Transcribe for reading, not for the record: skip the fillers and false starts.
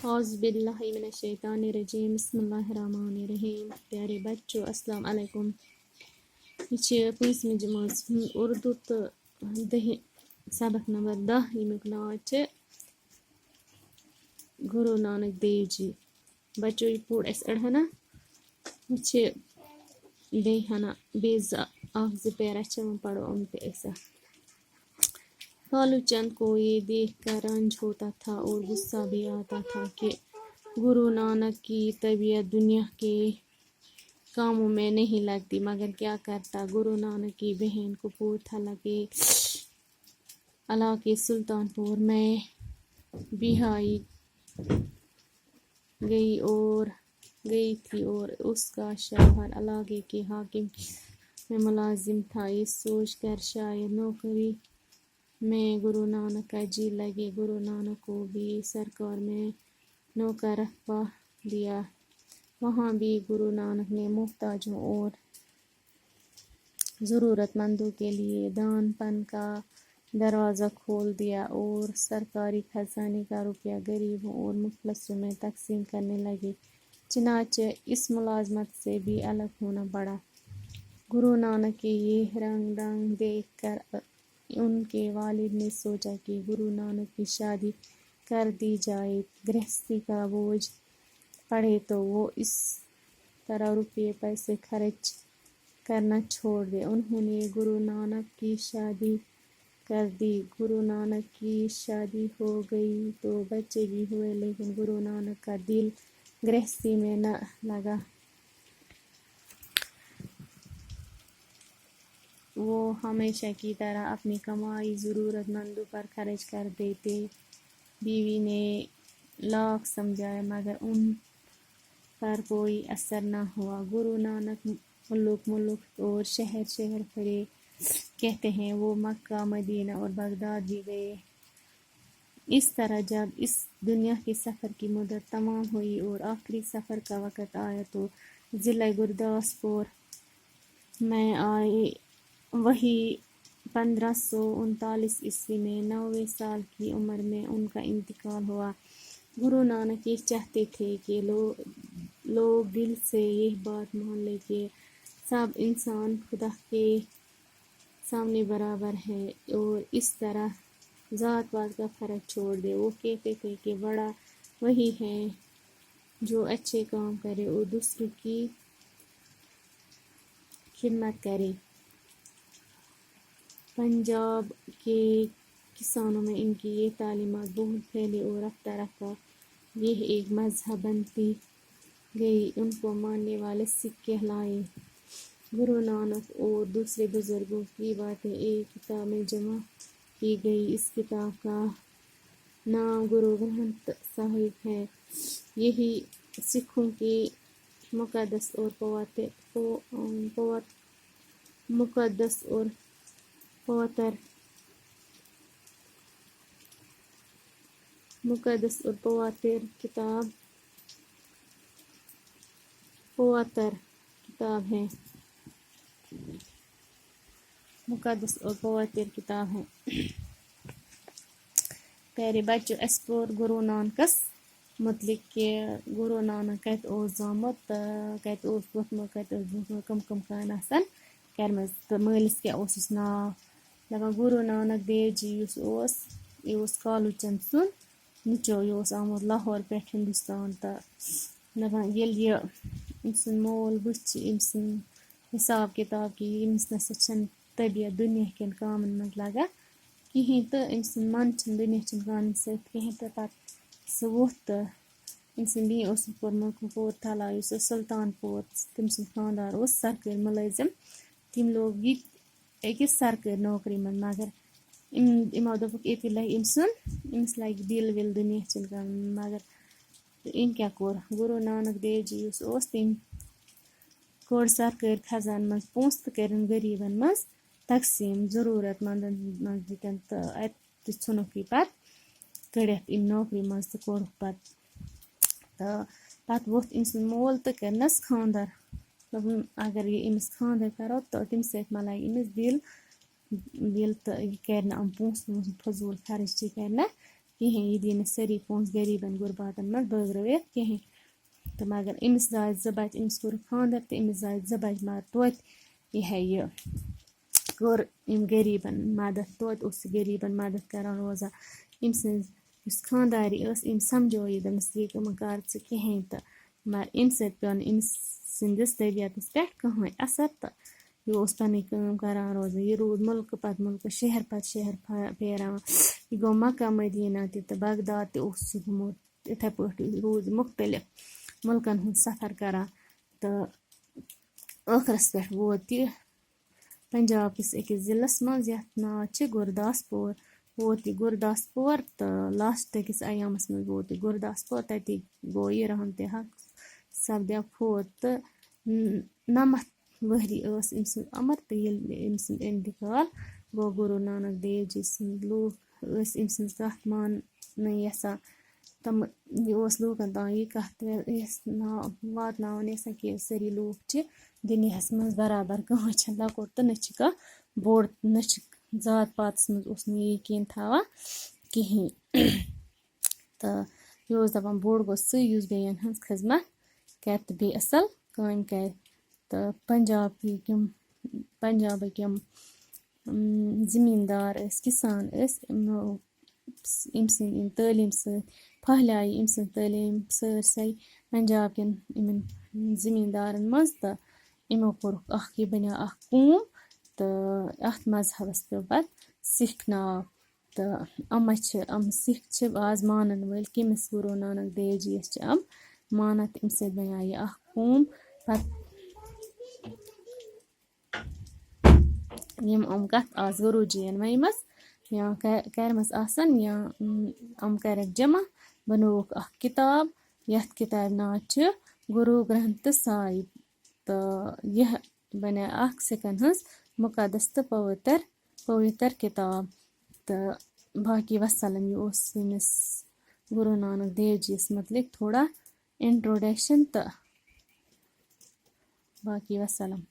اعوذ باللہ من الشیطان الرجیم بسم اللہ الرحمن الرحیم. پیارے بچوں السلام علیکم. یہ چھِ پٲنٛژمہِ جمٲژ ہُنٛد اردو تہٕ سبق نمبر 10 ییٚمیُک ناو چھِ گُروٗ نانک دیو جی. بچو یہ پوٚر اَسہِ أڑ ہنا یہِ چھِ بیٚیہِ ہنا بیٚیہِ اکھ زٕ پیرا چھِ وۄنۍ پرو یِم تہِ أسۍ. کالو چند کو یہ دیکھ کر رنج ہوتا تھا اور غصہ بھی آتا تھا کہ گرو نانک کی طبیعت دنیا کے کاموں میں نہیں لگتی، مگر کیا کرتا. گرو نانک کی بہن کپورتھلا کے علاقے سلطان پور میں بیاہی گئی تھی اور اس کا شوہر علاقے کے حاکم میں ملازم تھا. یہ سوچ کر شاید نوکری میں گرو نانک کا جی لگے. گرو نانک کو بھی سرکار میں نوکر رکھوا دیا. وہاں بھی گرو نانک نے محتاجوں اور ضرورت مندوں کے لیے دان پن کا دروازہ کھول دیا اور سرکاری خزانے کا روپیہ غریبوں اور مفلسوں میں تقسیم کرنے لگے. چنانچہ اس ملازمت سے بھی الگ ہونا پڑا. گرو نانک کے یہ رنگ ڈھنگ دیکھ کر ان کے والد نے سوچا کہ گرو نانک کی شادی کر دی جائے. گرہستی کا بوجھ پڑے تو وہ اس طرح روپے پیسے خرچ کرنا چھوڑ دے. انہوں نے گرو نانک کی شادی کر دی. گرو نانک کی شادی ہو گئی تو بچے بھی ہوئے، لیکن گرو نانک کا دل گرہستی میں نہ لگا. وہ ہمیشہ کی طرح اپنی کمائی ضرورت مندوں پر خرچ کر دیتے. بیوی نے لاکھ سمجھایا مگر ان پر کوئی اثر نہ ہوا. گرو نانک ملک ملک اور شہر شہر پھرے. کہتے ہیں وہ مکہ مدینہ اور بغداد بھی گئے. اس طرح جب اس دنیا کے سفر کی مدت تمام ہوئی اور آخری سفر کا وقت آیا تو ضلع گرداسپور میں آئے. وہی 1539 عیسوی میں 90 سال کی عمر میں ان کا انتقال ہوا. گرو نانک یہ چاہتے تھے کہ لوگ دل سے یہ بات مان لیں کہ سب انسان خدا کے سامنے برابر ہے اور اس طرح ذات پات کا فرق چھوڑ دے. وہ کہتے تھے کہ بڑا وہی ہے جو اچھے کام کرے اور دوسروں کی خدمت کرے. پنجاب کے کسانوں میں ان کی یہ تعلیمات بہت پھیلی اور رفتہ رفتہ یہ ایک مذہب بنتی گئی. ان کو ماننے والے سکھ کہلائے. گرو نانک اور دوسرے بزرگوں کی باتیں ایک کتاب میں جمع کی گئی. اس کتاب کا نام گرو گرنتھ صاحب ہے. یہی سکھوں کی مقدس اور پواتر کتاب ہے. مقدس اور پواتر کتاب ہے. پیارے بچوں اس پور گرو نانکس متعلق کہ گرو نانک کت اوس زامُت، کت اوس ووتھمُت، کت اوس بوٗزمُت، کم کامہِ آسن کرمژ تہٕ مٲلِس کیٛاہ اوسُس ناو. دپان گرو نانک دیو جی یُس اوس یہِ اوس کالوٗ چند سُنٛد نیٚچو. یہِ اوس آمُت لاہور پٮ۪ٹھ ہندوستان تہٕ دپان ییٚلہِ یہِ أمۍ سُنٛد مول وٕچھ أمۍ سُنٛد حساب کِتاب کہِ أمِس نسا چھنہٕ طبیعت دُنیا کٮ۪ن کامن منٛز لگان کہیٖنۍ تہٕ أمۍ سُنٛد من چھُنہٕ دُنیاہچن کامٮ۪ن سۭتۍ کہیٖنۍ تہٕ پتہٕ سُہ ووٚتھ تہٕ أمۍ سٕنٛدۍ بیٚنہِ اوسُکھ کوٚرمُت کپوٗرتھلا یُس سلطان پوٗر تٔمۍ سُنٛد خانٛدار اوس سرکٲرۍ مُلٲزِم. تِم لوگ یہِ أکِس سرکٲرۍ نوکری منٛز مگر یِمو دوٚپُکھ ییٚتہِ لگہِ أمِس لگہِ دِل وِل دُنیاہچن کامٮ۪ن مگر أمۍ کیٛاہ کوٚر. گرو نانک دیو جی یُس اوس تٔمۍ کوٚڑ سرکٲرۍ خزانہٕ منٛز پونٛسہٕ تہٕ کٔرِن غریٖبن منٛز تقسیٖم، ضروٗرت مندن منٛز دِتن تہٕ اتہِ تہِ ژھُنُکھ یہِ پتہٕ کٔڑِتھ أمۍ نوکری منٛز تہٕ کوٚڑُکھ پتہٕ ووٚتھ أمۍ سُنٛد مول تہٕ کٔرنس خانٛدر. دوٚپُن اگر یہِ أمِس خانٛدر کرو تہٕ تمہِ سۭتۍ ما لگہِ أمِس دِل تہٕ یہِ کرِ نہٕ یِم پونٛسہٕ وونٛسہٕ فضوٗل خرٕچ یہِ کرِ نہٕ کِہیٖنۍ یہِ دی نہٕ سٲری پونٛسہٕ غریٖبَن غُرباتَن منٛز بٲگرٲوِتھ کِہیٖنۍ تہٕ مگر أمِس زاے 2 بَچہِ أمِس کوٚرُکھ خانٛدَر تہٕ أمِس زاے 2 بَچہِ مگر توتہِ یہِ ہا یہِ کوٚر أمۍ غریٖبَن مَدَد توتہِ اوس یہِ غریٖبَن مَدَد کَران روزان أمۍ سٕنٛز یُس خانٛدارِ ٲس أمۍ سَمجھو یہِ دوٚپنَس یہِ مہٕ کَر ژٕ کِہیٖنۍ تہٕ مگر اَمہِ سۭتۍ پیوٚو نہٕ أمِس سٕنٛدِس طبیعتَس پٮ۪ٹھ کٕہۭنۍ اَثر تہٕ یہِ اوس پَنٕنۍ کٲم کَران روزان یہِ روٗد مُلکہٕ پَتہٕ مُلکہٕ شہر پَتہٕ شہر پھیراوان یہِ گوٚو مَکہ مدیٖنہ تہِ تہٕ بغداد تہِ اوس یہِ گوٚمُت یِتھَے پٲٹھۍ روٗد یہِ مُختلِف مُلکَن ہُنٛد سفر کَران تہٕ ٲخرَس پٮ۪ٹھ ووت یہِ پنٛجاب کِس أکِس ضِلعس منٛز یَتھ ناو چھِ گُرداسپوٗر ووت یہِ گُرداسپوٗر تہٕ لاسٹٕکِس اَیامَس منٛز ووت یہِ گُرداسپوٗر تَتی گوٚو یہِ رحمتِ حق سپدیو فوت تہٕ 90 ؤہری ٲس أمۍ سٕنٛز عمر تہٕ ییٚلہِ أمۍ سُنٛد اِنتقال گوٚو گُروٗ نانک دیو جی سٕنٛدۍ لوٗکھ ٲسۍ أمۍ سٕنٛز کَتھ ماننہٕ یَژھان تِم یہِ اوس لوٗکَن تام یہِ کَتھ واتناوان یَژھان کہِ سٲری لوٗکھ چھِ دُنیاہَس منٛز برابر کٕہۭنۍ چھِنہٕ لۄکُٹ تہٕ نہ چھِ کانٛہہ بوٚڑ نہ چھِ ذات پاتَس منٛز اوس نہٕ یہِ یقیٖن تھاوان کِہیٖنۍ تہٕ یہِ اوس دَپان بوٚڑ گوٚو سُے یُس بیٚیَن ہٕنٛز خدمت کَرِ تہٕ بیٚیہِ اَصٕل کامہِ کَرِ تہٕ پنٛجابٕکۍ یِم زٔمیٖندار ٲسۍ کِسان ٲسۍ أمۍ سٕنٛدۍ یِم تعلیٖم سۭتۍ پھہلیٛاے أمۍ سٕنٛز تعلیٖم سٲرسٕے پنٛجاب کٮ۪ن یِمَن زٔمیٖندارَن منٛز تہٕ یِمو کوٚرُکھ یہِ بَنیو اَکھ قوم تہٕ اَتھ مذہبَس پیوٚو پَتہٕ سِکھ ناو تہٕ یِم سِکھ چھِ آز مانَن وٲلۍ کٔمِس گُروٗ نانک دیو جی یَس چھِ یِم مانان تہٕ اَمہِ سۭتۍ بَنیو یہِ اَکھ قوم پَتہٕ یِم کَتھ آسہٕ گُروٗ جی یَن ؤنۍمَژ یا کَرِمَژ آسَن یا کَرٮ۪کھ جمع بنووُکھ اَکھ کِتاب یَتھ کِتابہِ ناو چھِ گُروٗ گرٛنتھ ساحِب تہٕ یہِ بَنے اَکھ سِکَن ہٕنٛز مُقدس تہٕ پٔوِتر کِتاب تہٕ باقی وَسَلم یہِ اوس سٲنِس گُروٗ نانک دیو جی یَس متعلق تھوڑا اِنٹرٛوڈَکشَن تہٕ باقی وَسَلم